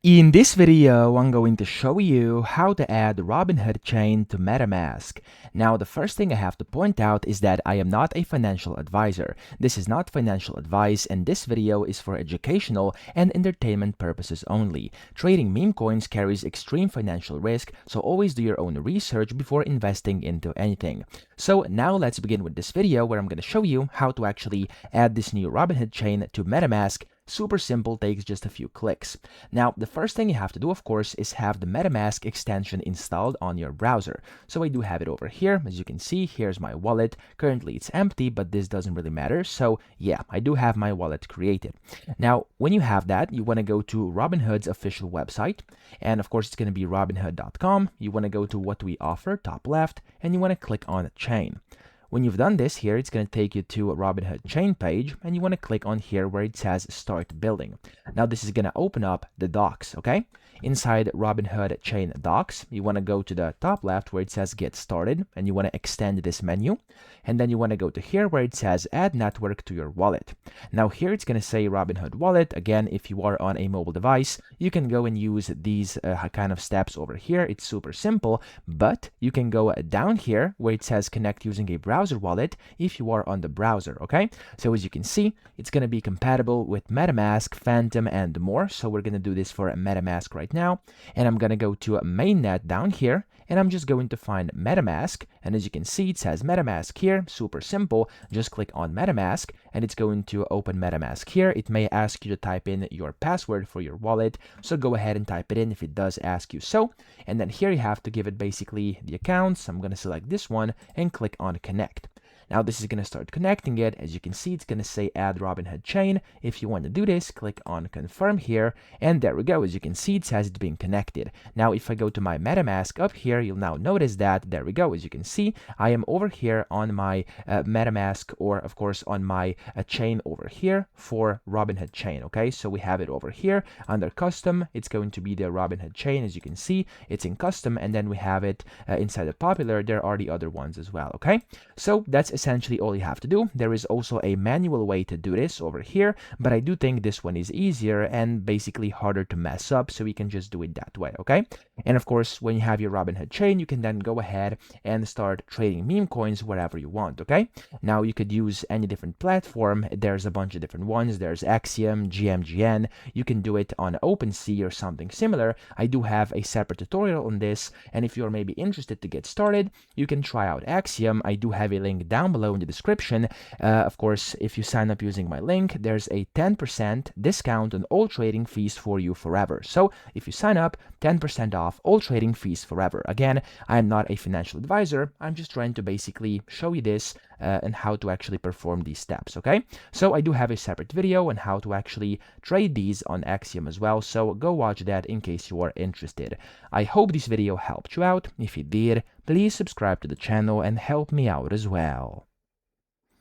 In this video, I'm going to show you how to add Robinhood chain to MetaMask. Now, the first thing I have to point out is that I am not a financial advisor. This is not financial advice, and this video is for educational and entertainment purposes only. Trading meme coins carries extreme financial risk, so always do your own research before investing into anything. So now let's begin with this video where I'm going to show you how to actually add this new Robinhood chain to MetaMask. Super simple, takes just a few clicks. Now, the first thing you have to do, of course, is have the MetaMask extension installed on your browser. So I do have it over here. As you can see, here's my wallet. Currently, it's empty, but this doesn't really matter. So yeah, I do have my wallet created. Now, when you have that, you want to go to Robinhood's official website. And of course, it's going to be robinhood.com. You want to go to what we offer, top left, and you want to click on chain. When you've done this here, it's going to take you to a Robinhood chain page, and you want to click on here where it says Start Building. Now, this is going to open up the docs, okay? Inside Robinhood chain docs, you want to go to the top left where it says Get Started, and you want to extend this menu. And then you want to go to here where it says Add Network to your wallet. Now, here it's going to say Robinhood Wallet. Again, if you are on a mobile device, you can go and use these kind of steps over here. It's super simple, but you can go down here where it says Connect using a browser wallet if you are on the browser, okay? So as you can see, it's going to be compatible with MetaMask, Phantom, and more. So we're going to do this for MetaMask right now. And I'm going to go to mainnet down here, and I'm just going to find MetaMask. And as you can see, it says MetaMask here. Super simple. Just click on MetaMask, and it's going to open MetaMask here. It may ask you to type in your password for your wallet. So go ahead and type it in if it does ask you so. And then here you have to give it basically the accounts. I'm going to select this one and click on Connect. Now this is going to start connecting it. As you can see, it's going to say Add Robinhood Chain. If you want to do this, click on Confirm here. And there we go. As you can see, it says it's being connected. Now, if I go to my MetaMask up here, you'll now notice that, there we go. As you can see, I am over here on my MetaMask, or of course on my chain over here for Robinhood Chain. Okay, so we have it over here under Custom. It's going to be the Robinhood Chain. As you can see, it's in Custom, and then we have it inside the Popular. There are the other ones as well. Okay, so that's essentially all you have to do. There is also a manual way to do this over here, but I do think this one is easier and basically harder to mess up, so we can just do it that way, okay? And of course, when you have your Robinhood chain, you can then go ahead and start trading meme coins wherever you want, okay? Now, you could use any different platform. There's a bunch of different ones. There's Axiom, GMGN. You can do it on OpenSea or something similar. I do have a separate tutorial on this, and if you're maybe interested to get started, you can try out Axiom. I do have a link down below in the description. Of course, if you sign up using my link, there's a 10% discount on all trading fees for you forever. So if you sign up, 10% off all trading fees forever. Again, I am not a financial advisor. I'm just trying to basically show you this and how to actually perform these steps, okay? So I do have a separate video on how to actually trade these on Axiom as well, so go watch that in case you are interested. I hope this video helped you out. If it did, please subscribe to the channel and help me out as well.